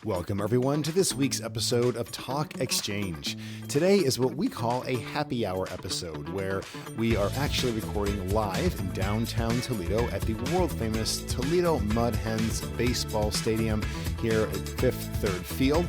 Welcome, everyone, to this week's episode of Talk Exchange. Today is what we call a happy hour episode, where we are actually recording live in downtown Toledo at the world-famous Toledo Mud Hens baseball stadium here at Fifth Third Field.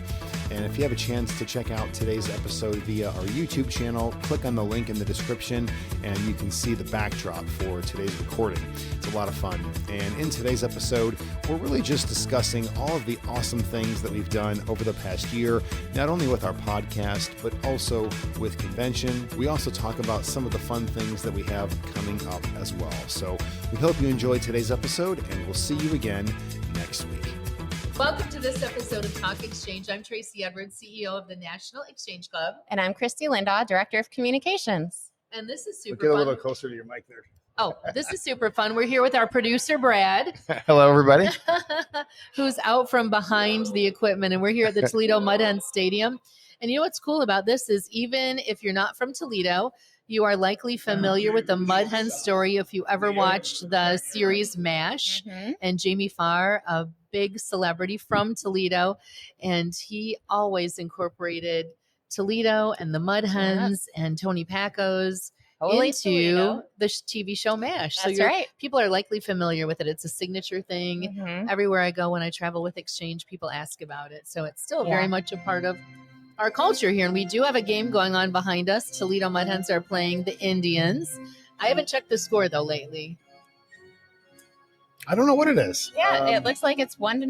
And if you have a chance to check out today's episode via our YouTube channel, click on the link in the description and you can see the backdrop for today's recording. It's a lot of fun. And in today's episode, we're really just discussing all of the awesome things that we've done over the past year, not only with our podcast, but also with convention. We also talk about some of the fun things that we have coming up as well. So we hope you enjoyed today's episode, and we'll see you again next week. Welcome to this episode of Talk Exchange. I'm Tracy Edwards, CEO of the National Exchange Club. And I'm Christy Lindahl, Director of Communications. And this is super Get fun. a little closer to your mic there. Oh, this is super fun. We're here with our producer, Brad. Hello, everybody. Who's out from behind the equipment. And we're here at the Toledo Mud Hens Stadium. And you know what's cool about this is even if you're not from Toledo, you are likely familiar with the Mud Hens story if you ever watched the series MASH. And Jamie Farr, a big celebrity from Toledo, and he always incorporated Toledo and the Mud Hens and Tony Packo's into the TV show MASH. That's right. People are likely familiar with it. It's a signature thing. Everywhere I go when I travel with Exchange, people ask about it. So it's still very much a part of our culture here. And we do have a game going on behind us. Toledo Mud Hens are playing the Indians. I haven't checked the score, though, lately. I don't know what it is. Yeah, it looks like it's 1-0.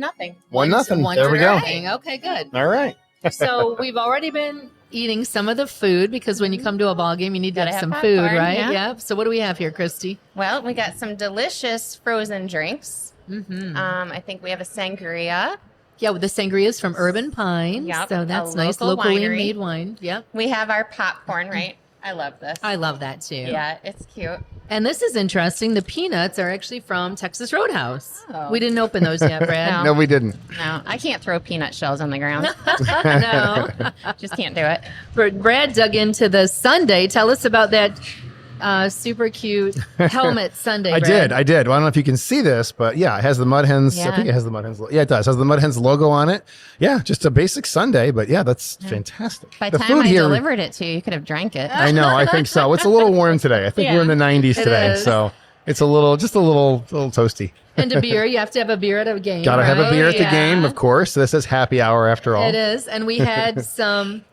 1-0. There we go. Okay, good. All right. So we've already been eating some of the food because when you come to a ball game, you need to Gotta have some have food, popcorn, right? yeah. Yep. So what do we have here, Christy? Well, we got some delicious frozen drinks. I think we have a sangria. Yeah, the sangria is from Urban Pines. Yep, So that's a nice. local Locally winery. made wine. Yep. We have our popcorn, right? I love this. I love that too. Yeah, it's cute. And this is interesting. The peanuts are actually from Texas Roadhouse. Oh. We didn't open those yet, Brad. No. No, we didn't. No, I can't throw peanut shells on the ground. No. Just can't do it. But Brad dug into the sundae. Tell us about that super cute helmet sundae. I Brad. did. Well, I don't know if you can see this, but yeah, it has the Mud Hens. I Yeah. think it has the Mud Hens. Yeah, it does. It has the Mud Hens logo on it. Yeah, just a basic sundae, but yeah, that's fantastic. By the time I delivered it to you, you could have drank it. I know. I think so. It's a little warm today. I think we're in the 90s today, is. so it's a little toasty. And a beer. You have to have a beer at a game. Got to have a right? beer at the game, of course. This is happy hour after all. It is. And we had some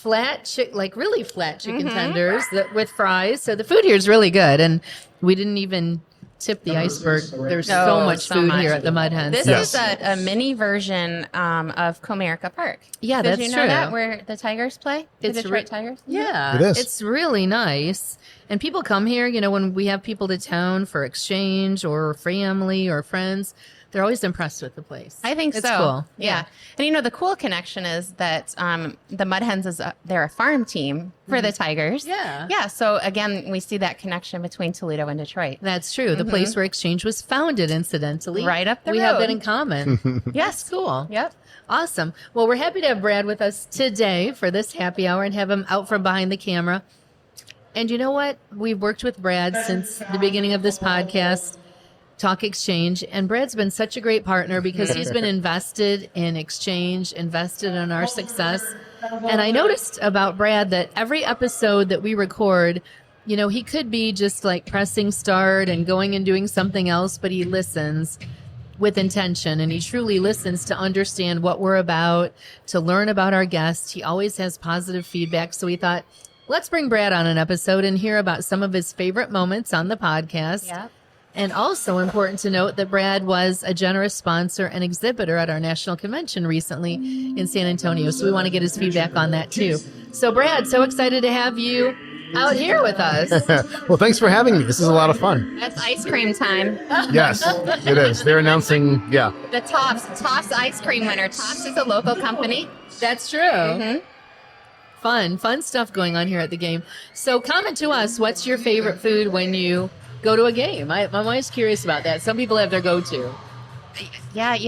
really flat chicken tenders with fries. So the food here is really good. And we didn't even tip the iceberg. There's so much food here at the Mud Hens. This Yes. is a mini version of Comerica Park. Yeah, Did that's you know true. that where the Tigers play? The It's Detroit Tigers? Yeah, It is. It's really nice. And people come here, when we have people to town for exchange or family or friends, they're always impressed with the place. I think it's so. Cool. Yeah. And the cool connection is that the Mud Hens they're a farm team for the Tigers. Yeah. Yeah. So again, we see that connection between Toledo and Detroit. That's true. The place where Exchange was founded, incidentally. Right up the We have road. that in common. Yes. Cool. Yep. Awesome. Well, we're happy to have Brad with us today for this happy hour and have him out from behind the camera. And you know what? We've worked with Brad since the beginning of this podcast, Talk Exchange, and Brad's been such a great partner because he's been invested in Exchange, invested in our success. And I noticed about Brad that every episode that we record, he could be just like pressing start and going and doing something else, but he listens with intention, and he truly listens to understand what we're about, to learn about our guests. He always has positive feedback. So we thought, let's bring Brad on an episode and hear about some of his favorite moments on the podcast. Yep. And also important to note that Brad was a generous sponsor and exhibitor at our national convention recently in San Antonio. So we want to get his feedback on that too. So Brad, so excited to have you out here with us. Well, thanks for having me. This is a lot of fun. That's ice cream time. Yes, it is. They're announcing, The Tops ice cream winner. Tops is a local company. That's true. Fun stuff going on here at the game. So comment to us, what's your favorite food when you go to a game? I'm always curious about that. Some people have their go-to. Yeah,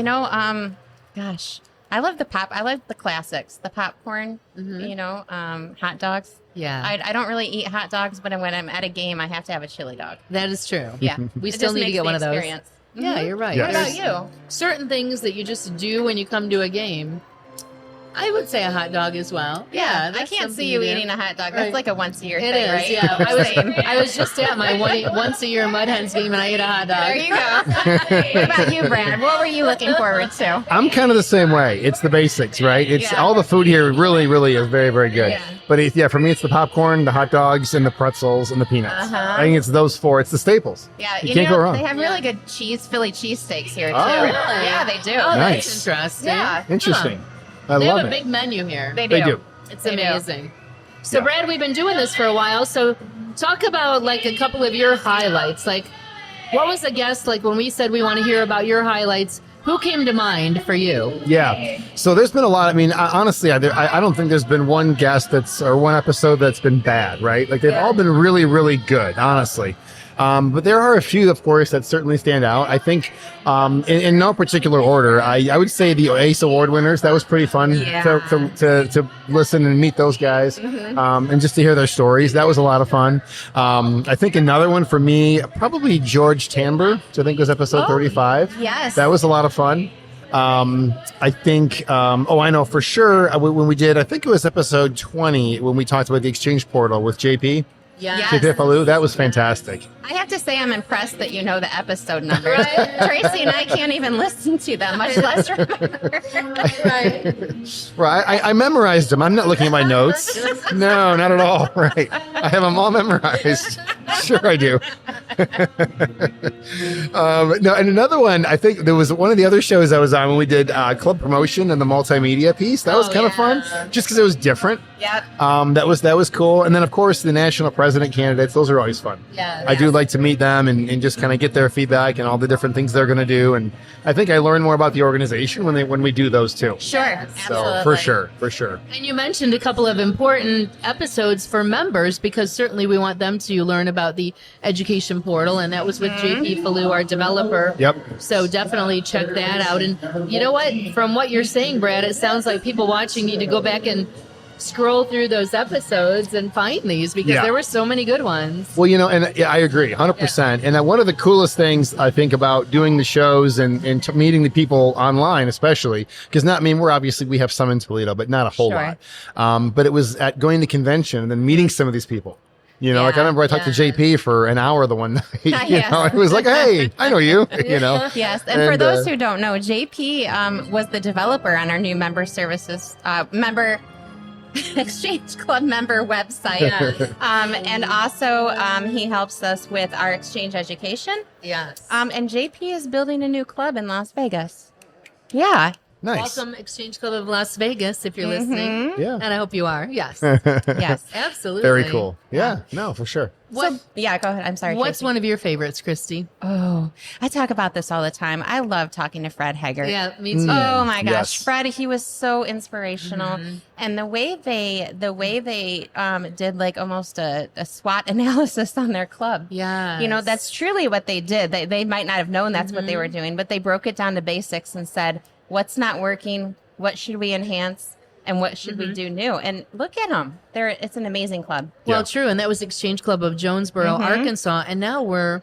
gosh, I love the classics, the popcorn, hot dogs. Yeah. I don't really eat hot dogs, but when I'm at a game, I have to have a chili dog. That is true. Yeah. We It still just need to makes get the one of those. experience. Yeah, you're right. Yes. What There's about you? certain things that you just do when you come to a game. I would say a hot dog as well. Yeah, I that's can't something see you do. eating a hot dog. Right. That's like a once a year It thing, is, right? yeah. Same. I was just at my once a year Mud Hens game and I ate a hot dog. There you go. What about you, Brad? What were you looking forward to? I'm kind of the same way. It's the basics, right? It's Yeah. all the food here really, really is very, very good. Yeah. But for me, it's the popcorn, the hot dogs, and the pretzels and the peanuts. Uh-huh. I think it's those four. It's the staples. Yeah, You can't go wrong. They have really good Philly cheesesteaks here too. Oh. Really? Yeah, they do. Oh, Nice. that's interesting. Yeah. Interesting. Huh. I They love have a it. big menu here. They They do. It's They do. amazing. So, Yeah. Brad, we've been doing this for a while. So, talk about like a couple of your highlights. Like, what was the guest like when we said we want to hear about your highlights? Who came to mind for you? Yeah. So there's been a lot. I mean, honestly, I don't think there's been one guest or one episode that's been bad, right? Like they've all been really, really good, honestly. But there are a few, of course, that certainly stand out. I think in no particular order, I would say the ACE Award winners, that was pretty fun to listen and meet those guys and just to hear their stories. That was a lot of fun. I think another one for me, probably George Tamber, which I think was episode 35. Yes. That was a lot of fun. I think, I know for sure when we did, I think it was episode 20 when we talked about the exchange portal with JP. Yes. JP Falou, that was fantastic. I have to say I'm impressed that you know the episode numbers. Tracy and I can't even listen to them, much less remember. Right. I memorized them. I'm not looking at my notes. No, not at all. Right. I have them all memorized. Sure I do. No, and another one, I think there was one of the other shows I was on when we did club promotion and the multimedia piece. That was kind of fun just because it was different. Yep. That was cool. And then, of course, the national president candidates, those are always fun. Yeah. I do like to meet them and just kind of get their feedback and all the different things they're going to do. And I think I learn more about the organization when we do those too. Sure. So for sure. And you mentioned a couple of important episodes for members because certainly we want them to learn about the education portal, and that was with JP Falou, our developer. Yep. So definitely check that out. And you know what? From what you're saying, Brad, it sounds like people watching need to go back and scroll through those episodes and find these because there were so many good ones. Well, and I agree 100%. And one of the coolest things I think about doing the shows and meeting the people online, especially because we have some in Toledo, but not a whole lot. But it was at going to convention and then meeting some of these people. Like I remember I talked to JP for an hour the one night. It was like, hey, I know you. Yes, and for those who don't know, JP was the developer on our new member services Exchange Club member website. And also he helps us with our exchange education. Yes. And JP is building a new club in Las Vegas. Yeah. Nice. Welcome, Exchange Club of Las Vegas, if you're listening. Yeah. And I hope you are. Yes. Yes. Absolutely. Very cool. Yeah. No, for sure. Go ahead. I'm sorry. What's Tracy. one of your favorites, Christy? Oh, I talk about this all the time. I love talking to Fred Haggart. Yeah, me too. Oh my gosh, Yes. Fred, he was so inspirational. And the way they did like almost a SWOT analysis on their club. Yeah. That's truly what they did. They might not have known that's what they were doing, but they broke it down to basics and said, what's not working? What should we enhance? And what should we do new? And look at them. It's an amazing club. Well, true. And that was Exchange Club of Jonesboro, Arkansas. And now we're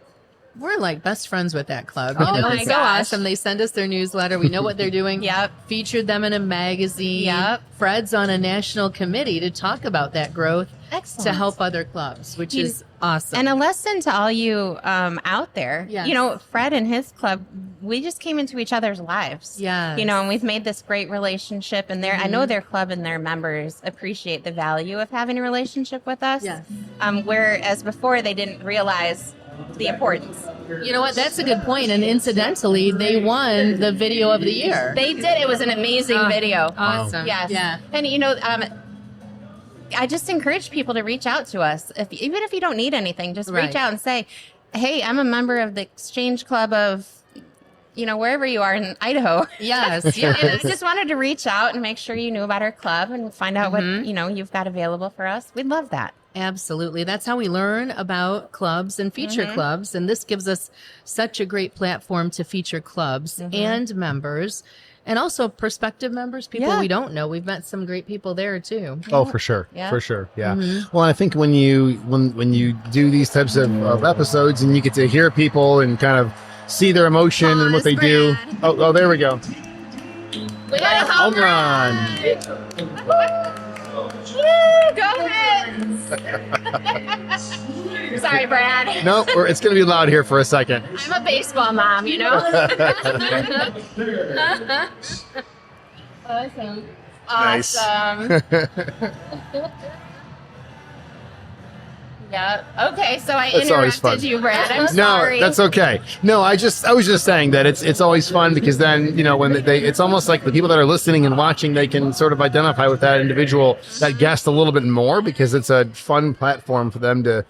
like best friends with that club. Oh my it's so gosh. awesome. They send us their newsletter. We know what they're doing. Yep. Featured them in a magazine. Yep. Fred's on a national committee to talk about that growth. Excellent. To help other clubs, which is awesome. And a lesson to all you out there. Yes. Fred and his club, we just came into each other's lives. Yes. And we've made this great relationship. And I know their club and their members appreciate the value of having a relationship with us. Yes. Whereas before they didn't realize the importance. You know what? That's a good point. And incidentally, they won the video of the year. They did. It was an amazing video. Awesome. Yes. Yeah. And I just encourage people to reach out to us. Even if you don't need anything, just reach out and say, hey, I'm a member of the Exchange Club of, wherever you are in Idaho. Yes. And I just wanted to reach out and make sure you knew about our club and find out what, you've got available for us. We'd love that. Absolutely. That's how we learn about clubs and feature clubs. And this gives us such a great platform to feature clubs and members. And also prospective members, people we don't know. We've met some great people there too. Oh, for sure. Yeah. For sure. Yeah. Well, I think when you do these types of episodes and you get to hear people and kind of see their emotion and what they do. Brad. Oh, there we go. We got a home run. Woo, go ahead. Sorry, Brad. No, it's going to be loud here for a second. I'm a baseball mom, you know? Awesome. Nice. Awesome. Yeah. Okay, so I That's always fun. interrupted you, Brad. I'm No, sorry. that's okay. No, I was just saying that it's always fun because then, when it's almost like the people that are listening and watching, they can sort of identify with that individual, that guest a little bit more because it's a fun platform for them to,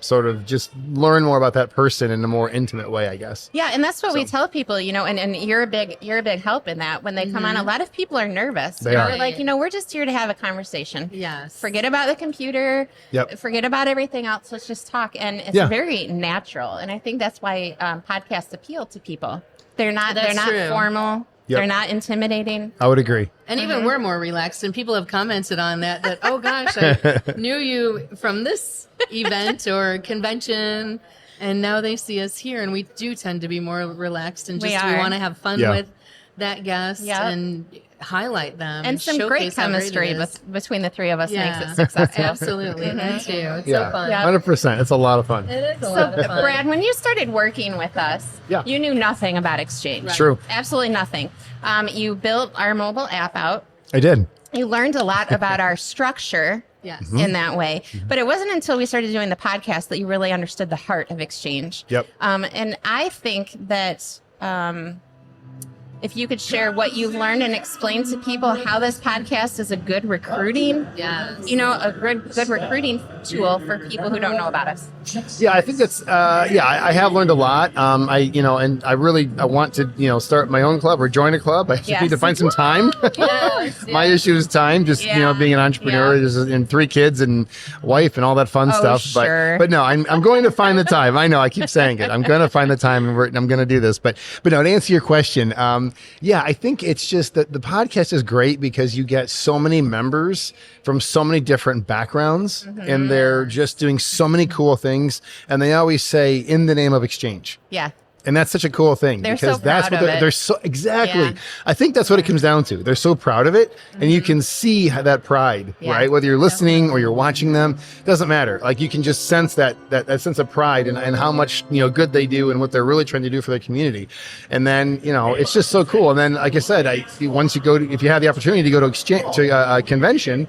sort of just learn more about that person in a more intimate way, I guess. Yeah, and that's what we tell people, and you're a big help in that. When they come on, a lot of people are nervous. They are. They're like, we're just here to have a conversation. Yes. Forget about the computer. Yep. Forget about everything else. Let's just talk. And it's very natural. And I think that's why podcasts appeal to people. They're not True. formal. Yep. They're not intimidating. I would agree. And even we're more relaxed, and people have commented on that, oh gosh, I knew you from this event or convention, and now they see us here, and we do tend to be more relaxed, and We just we are. want to have fun Yeah. with that guest Yep. and highlight them. And some great showcase how great chemistry it is. between the three of us Yeah. makes it successful. Absolutely, that too. It's Yeah, so fun. Yeah. 100%. It's a lot of fun. It is a So, lot of fun. Brad, when you started working with us, Yeah. you knew nothing about Exchange. Right. True. Absolutely nothing. You built our mobile app out. I did. You learned a lot about our structure Yes. in that way. But it wasn't until we started doing the podcast that you really understood the heart of Exchange. Yep. And I think that if you could share what you've learned and explain to people how this podcast is a good recruiting, Yes. a good recruiting tool for people who don't know about us. Yeah, I think that's, I have learned a lot. And I want to, start my own club or join a club. I just Yes. need to find some time. Yes, My yes. issue is time, just, Yeah. being an entrepreneur and 3 kids and wife and all that fun Oh, stuff. sure. But no, I'm going to find the time. I know I keep saying it. I'm going to find the time and I'm going to do this. But no, to answer your question, I think it's just that the podcast is great because you get so many members from so many different backgrounds and they're just doing so many cool things. And they always say in the name of Exchange. Yeah. And that's such a cool thing They're because so that's proud what of it. they're so exactly. Yeah. I think that's what it comes down to. They're so proud of it, and you can see that pride, Yeah. right? Whether you're listening or you're watching them, doesn't matter. Like you can just sense that sense of pride and how much good they do and what they're really trying to do for their community. And then it's just so cool. And then, like I said, if you have the opportunity to go to a convention.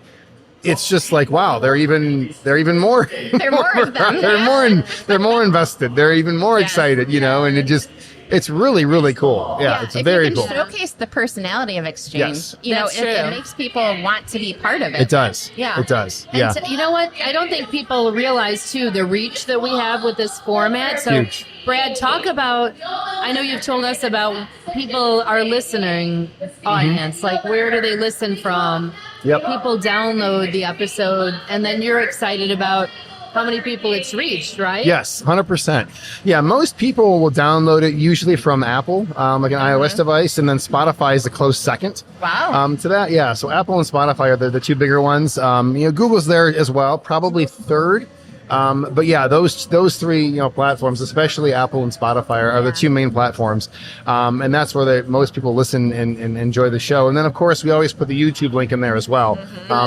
It's just like, wow, they're even more. They're more of them. They're more invested. They're even more excited, and it's really, really cool. Yeah, it's if very you cool. can showcase the personality of Exchange, Yes. That's true. it makes people want to be part of it. It does. Yeah. It does. And Yeah. you know what? I don't think people realize, too, the reach that we have with this format. So, Huge. Brad, talk about, I know you've told us about people, our listening audience. Like, where do they listen from? Yep. People download the episode, and then you're excited about how many people it's reached, right? Yes, 100%. Yeah, most people will download it usually from Apple, like an iOS device, and then Spotify is a close second. Wow. To that, yeah. So Apple and Spotify are the 2 bigger ones. Google's there as well, probably third. But yeah, those 3 platforms, especially Apple and Spotify, are the 2 main platforms, and that's where most people listen and enjoy the show. And then of course we always put the YouTube link in there as well,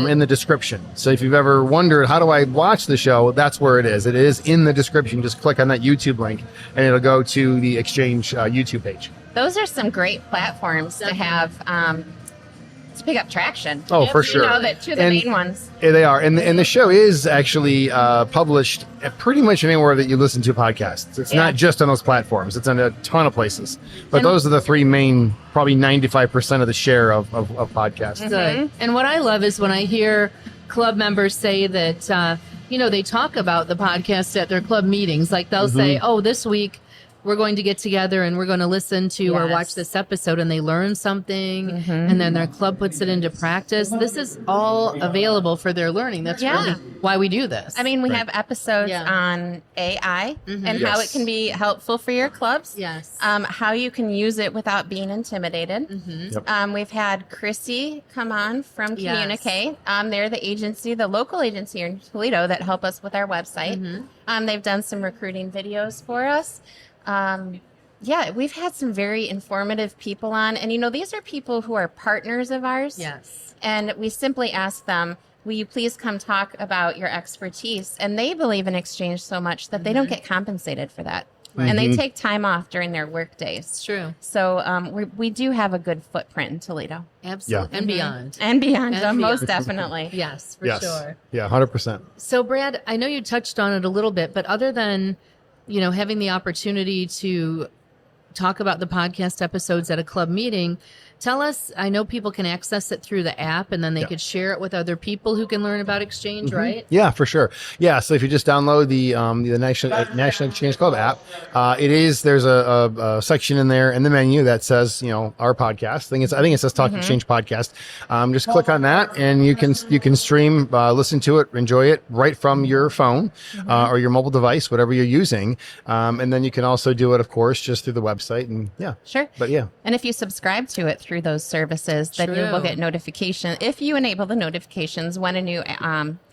in the description. So if you've ever wondered how do I watch the show, that's where it is. It is in the description. Just click on that YouTube link, and it'll go to the Exchange YouTube page. Those are some great platforms to have to pick up traction. Oh, for sure. The 2 of the And- main ones. Yeah, they are, and the show is actually published at pretty much anywhere that you listen to podcasts. It's Yeah. not just on those platforms; it's in a ton of places. But And- those are the 3 main, probably 95% of the share of podcasts. Good. And what I love is when I hear club members say that, they talk about the podcast at their club meetings. Like they'll say, oh, this week we're going to get together and we're going to listen to or Yes. watch this episode, and they learn something, and then their club puts it into practice. This is all available for their learning. That's Yeah. really why we do this. I mean, we Right. have episodes Yeah. on AI and how Yes. it can be helpful for your clubs. Yes. How you can use it without being intimidated. Yep. We've had Chrissy come on from Yes. Communicate. They're the local agency here in Toledo that help us with our website. They've done some recruiting videos for us. Yeah, we've had some very informative people on. And, you know, these are people who are partners of ours. Yes. And we simply ask them, will you please come talk about your expertise? And they believe in exchange so much that they don't get compensated for that. Right. And they take time off during their work days. It's true. So we do have a good footprint in Toledo. Absolutely. Yeah. And beyond. And beyond, And most beyond. definitely. Yes, for Yes. sure. Yeah, 100%. So, Brad, I know you touched on it a little bit, but other than, you know, having the opportunity to talk about the podcast episodes at a club meeting, tell us, I know people can access it through the app and then they could share it with other people who can learn about exchange, right? Yeah, for sure. Yeah, so if you just download the National Exchange Club app, there's a section in there in the menu that says, you know, our podcast. I think it says Talk Exchange Podcast. Just click on that and you can stream, listen to it, enjoy it right from your phone or your mobile device, whatever you're using. And then you can also do it, of course, just through the website. And yeah, Sure. but yeah. And if you subscribe to it through those services, then you will True. get notification if you enable the notifications when a new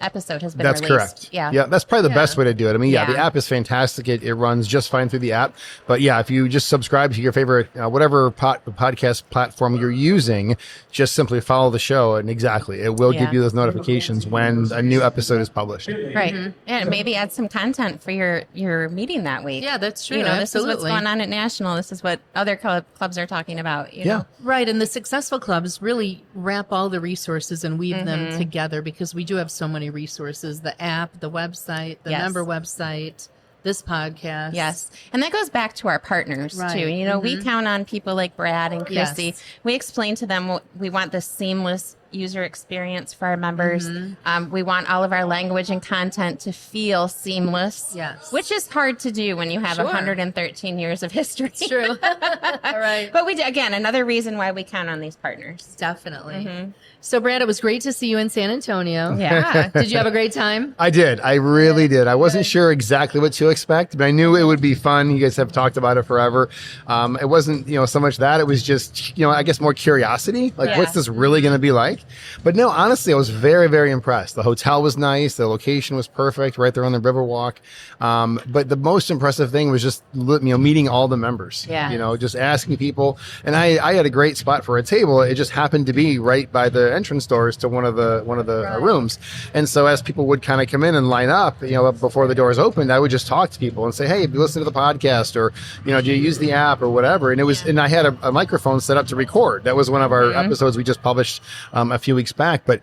episode has been That's released. correct. Yeah. That's probably the Yeah. best way to do it. I mean, the Yeah. app is fantastic. It runs just fine through the app. But yeah, if you just subscribe to your favorite, whatever podcast platform you're using, just simply follow the show and exactly, it will Yeah. give you those notifications when a new episode is published. Right. And maybe add some content for your meeting that week. Yeah, that's true. You know, this is what's Absolutely. going on at National. This is what other clubs are talking about. You Yeah. know? Right. And the successful clubs really wrap all the resources and weave them together because we do have so many resources, the app, the website, the Yes. member website, this podcast. Yes. And that goes back to our partners Right. too. You know, we count on people like Brad and Chrissy. Yes. We explain to them we want this seamless user experience for our members. We want all of our language and content to feel seamless. Yes. Which is hard to do when you have Sure. 113 years of history. It's true. All right. But again, another reason why we count on these partners. Definitely. So, Brad, it was great to see you in San Antonio. Yeah. Did you have a great time? I did. I really did. I wasn't sure exactly what to expect, but I knew it would be fun. You guys have talked about it forever. It wasn't, so much that. It was just, I guess more curiosity. Like, Yeah. what's this really going to be like? But no, honestly, I was very, very impressed. The hotel was nice. The location was perfect right there on the Riverwalk. But the most impressive thing was just, meeting all the members. Yeah. Just asking people. And I had a great spot for a table. It just happened to be right by the entrance doors to one of the rooms. And so as people would kind of come in and line up, before the doors opened, I would just talk to people and say, hey, have you listened to the podcast, or, do you use the app or whatever? And and I had a microphone set up to record. That was one of our episodes we just published a few weeks back. But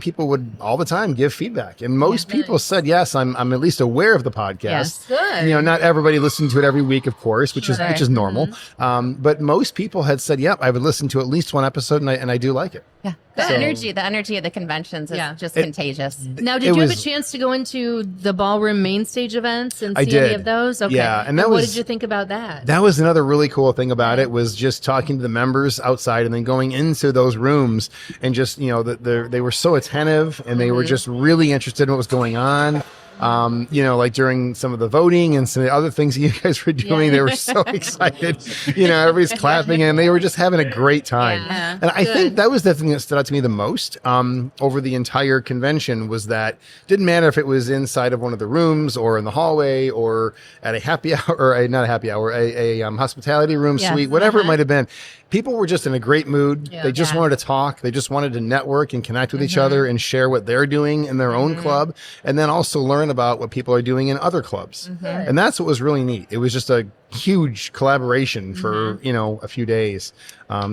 people would all the time give feedback, and most people said, yes, I'm at least aware of the podcast. Yes. Good. Not everybody listened to it every week, of course, which is normal. But most people had said, yep, I would listen to at least one episode, and I do like it. Yeah. The energy of the conventions is just contagious. Now, did you have a chance to go into the ballroom main stage events and see any did. of those? Okay. Yeah, and what did you think about that? That was another really cool thing about it, was just talking to the members outside and then going into those rooms and just, they were so attentive and they were just really interested in what was going on. Like during some of the voting and some of the other things that you guys were doing, they were so excited. Everybody's clapping and they were just having a great time. Yeah. And I think that was the thing that stood out to me the most over the entire convention, was that didn't matter if it was inside of one of the rooms or in the hallway or at a happy hour, or not a happy hour, a hospitality room suite, whatever it might have been. People were just in a great mood. Yeah. They just wanted to talk. They just wanted to network and connect with each other and share what they're doing in their own club, and then also learn about what people are doing in other clubs. And that's what was really neat. It was just a huge collaboration for, a few days,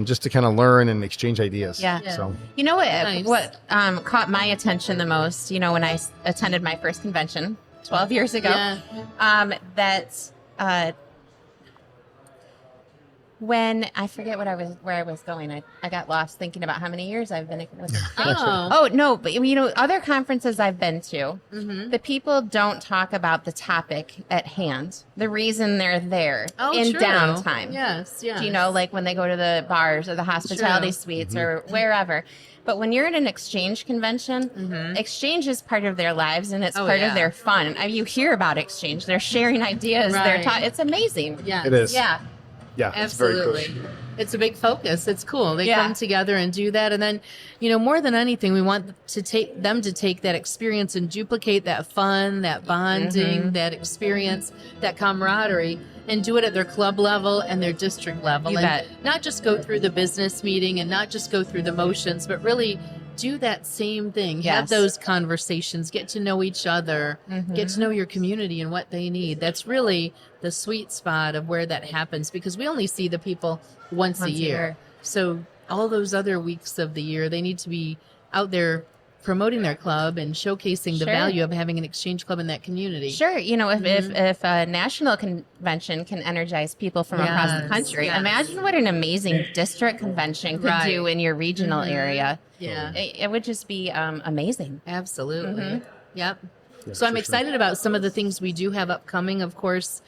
just to kind of learn and exchange ideas. Yeah. So You know what? Nice. What caught my attention the most, when I attended my first convention 12 years ago, when I forget where I was going, I got lost thinking about how many years I've been with the Oh. Oh, no, but other conferences I've been to, the people don't talk about the topic at hand, the reason they're there in true. downtime. Yes. Like when they go to the bars or the hospitality suites or wherever. But when you're at an exchange convention, exchange is part of their lives and it's part of their fun. You hear about exchange. They're sharing ideas. Right. It's amazing. Yeah. it is. Yeah. Yeah. Absolutely. It's very cool. It's a big focus. It's cool. They Yeah. come together and do that. And then, more than anything, we want to take that experience and duplicate that fun, that bonding, that experience, that camaraderie and do it at their club level and their district level. You and bet. not just go through the business meeting and not just go through the motions, but really do that same thing. Have Yes. those conversations, get to know each other, get to know your community and what they need. That's really the sweet spot of where that happens, because we only see the people once a year. So all those other weeks of the year, they need to be out there promoting their club and showcasing the Sure. value of having an exchange club in that community. Sure. You know, if a national convention can energize people from across the Yes, country, yes. imagine what an amazing district convention could Right. do in your regional area. Yeah, It would just be amazing. absolutely. Yep. Yeah, So I'm for excited about some of the things we do have upcoming. Of course,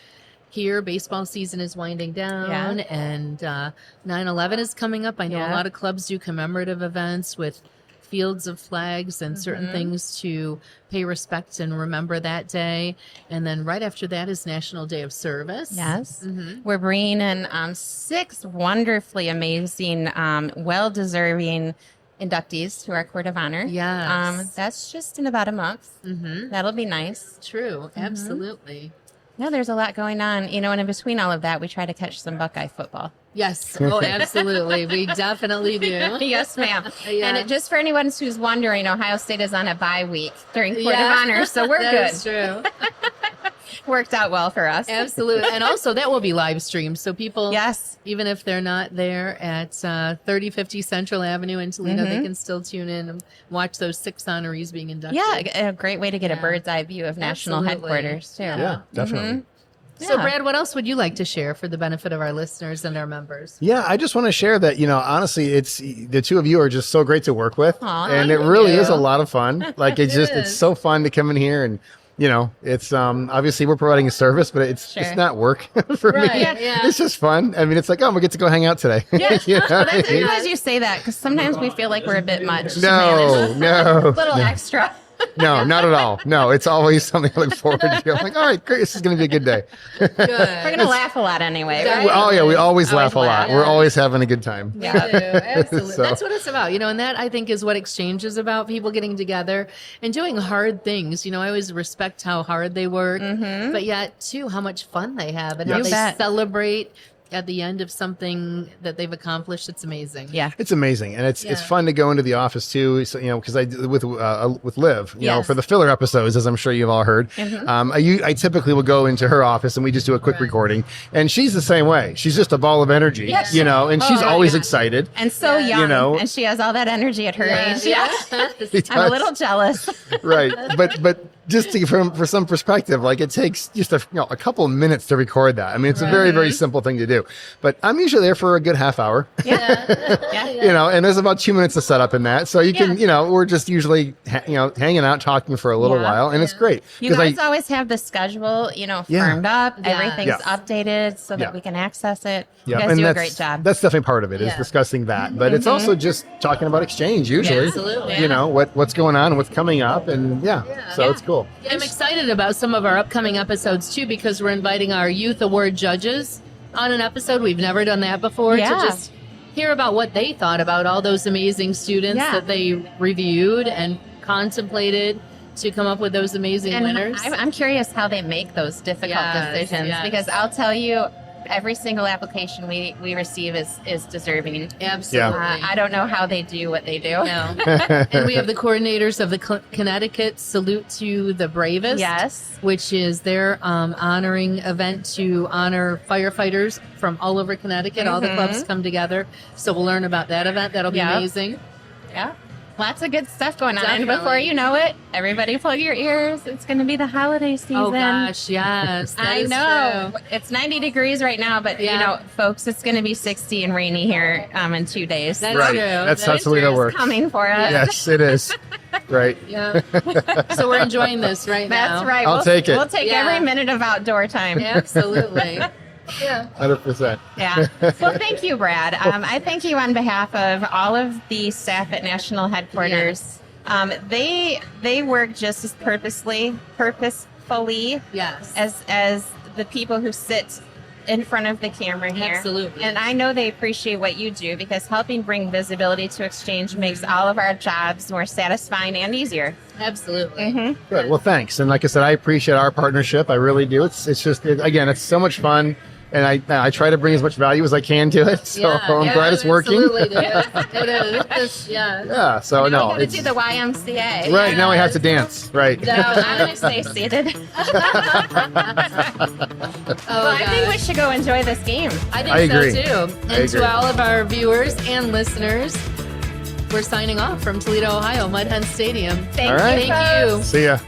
here baseball season is winding down, Yeah. and 9/11 is coming up. I know a Yeah. lot of clubs do commemorative events with fields of flags and certain things to pay respect and remember that day. And then right after that is National Day of Service. Yes. We're bringing in 6 wonderfully amazing, well-deserving inductees to our Court of Honor. Yes. That's just in about a month. That'll be nice. True. Absolutely. Yeah, there's a lot going on. You know, and in between all of that, we try to catch some Buckeye football. Yes. Oh, absolutely. We definitely do. Yes, ma'am. Yeah. And just for anyone who's wondering, Ohio State is on a bye week during Court Yeah. of Honor, so we're That good. is true. Worked out well for us. Absolutely. And also that will be live streamed. So people, Yes. even if they're not there at 3050 Central Avenue in Toledo, they can still tune in and watch those 6 honorees being inducted. Yeah, a great way to get a Yeah. bird's eye view of national Absolutely. headquarters, too. Yeah, definitely. So, Yeah. Brad, what else would you like to share for the benefit of our listeners and our members? Yeah, I just want to share that, honestly, it's the two of you are just so great to work with. Aw, and it thank really you. is a lot of fun. Like, it's It it's is. so fun to come in here and, it's obviously we're providing a service, but it's Sure. not work for Right, me. yeah. It's just fun. I mean, it's like, we get to go hang out today. Yeah. You know Well, what I that's mean? because you say that, because sometimes we feel like we're a bit much. to No, manage. no, A little extra. no, not at all. No, it's always something I look forward to. I'm like, all right, great. This is going to be a good day. We're Good. going to laugh a lot anyway. Right? Oh, yeah, we always laugh a lot. laugh. We're always having a good time. We do. Absolutely. So- That's what it's about, and that I think is what exchange is about, people getting together and doing hard things. I always respect how hard they work, but yet too, how much fun they have and how You they bet. celebrate at the end of something that they've accomplished. It's amazing. Yeah. It's amazing, and it's Yeah. fun to go into the office too. So, because I with Liv, Yes. for the filler episodes, as I'm sure you've all heard. I typically will go into her office and we just do a quick Right. recording, and she's the same way. She's just a ball of energy, Yes. and she's Oh, always yeah. excited. And so young. know. And she has all that energy at her age. Yeah. I'm a little jealous. Right, but just for some perspective, like it takes just a couple of minutes to record that. I mean, it's a very, very simple thing to do. But I'm usually there for a good half hour. Yeah. And there's about 2 minutes to set up in that. So you can, we're just usually, hanging out, talking for a little Yeah. while, and it's great. You guys always have the schedule, Yeah. firmed up. Yeah. Everything's Yeah. updated so that Yeah. we can access it. Yeah, You guys and do a that's- great job. That's definitely part of it, is Yeah. discussing that. But it's also just talking about exchange usually. Absolutely. What's going on and what's coming up, and so it's cool. I'm excited about some of our upcoming episodes too, because we're inviting our Youth Award judges on an episode. We've never done that before, Yeah. to just hear about what they thought about all those amazing students Yeah. that they reviewed and contemplated to come up with those amazing And winners. I'm curious how they make those difficult Yes, decisions, yes. because I'll tell you, every single application we receive is deserving. Absolutely. I don't know how they do what they do. No. And we have the coordinators of the Connecticut Salute to the Bravest. Yes. Which is their honoring event to honor firefighters from all over Connecticut. All the clubs come together. So we'll learn about that event. That'll be Yeah. amazing. Yeah. Lots of good stuff going on. And Definitely. before you know it, everybody plug your ears. It's going to be the holiday season. Oh, gosh, yes. that I is know. true. It's 90 degrees right now, but, Yeah. folks, it's going to be 60 and rainy here in 2 days. That's Right. true. That's That how is Toledo true. works. Coming for us. Yes, it is. Right. Yeah. So we're enjoying this right now. That's right. I'll take it. We'll take Yeah. every minute of outdoor time. Absolutely. Yeah. 100%. Yeah. Well, thank you, Brad. I thank you on behalf of all of the staff at National Headquarters. They work just as purposefully Yes. as the people who sit in front of the camera here. Absolutely. And I know they appreciate what you do, because helping bring visibility to Exchange makes all of our jobs more satisfying and easier. Absolutely. Good. Well, thanks. And like I said, I appreciate our partnership. I really do. It's just, again, it's so much fun. And I try to bring as much value as I can to it. So I'm glad it's working. Absolutely. It is. Yeah. Yeah. So We no, got to it's do the YMCA. right now I have to dance. Right. No, I'm going to stay seated. I think we should go enjoy this game. I think I so agree. too. I And agree. to all of our viewers and listeners, we're signing off from Toledo, Ohio, Mud Hens Stadium. Thank All right. you. Thank you. folks. See ya.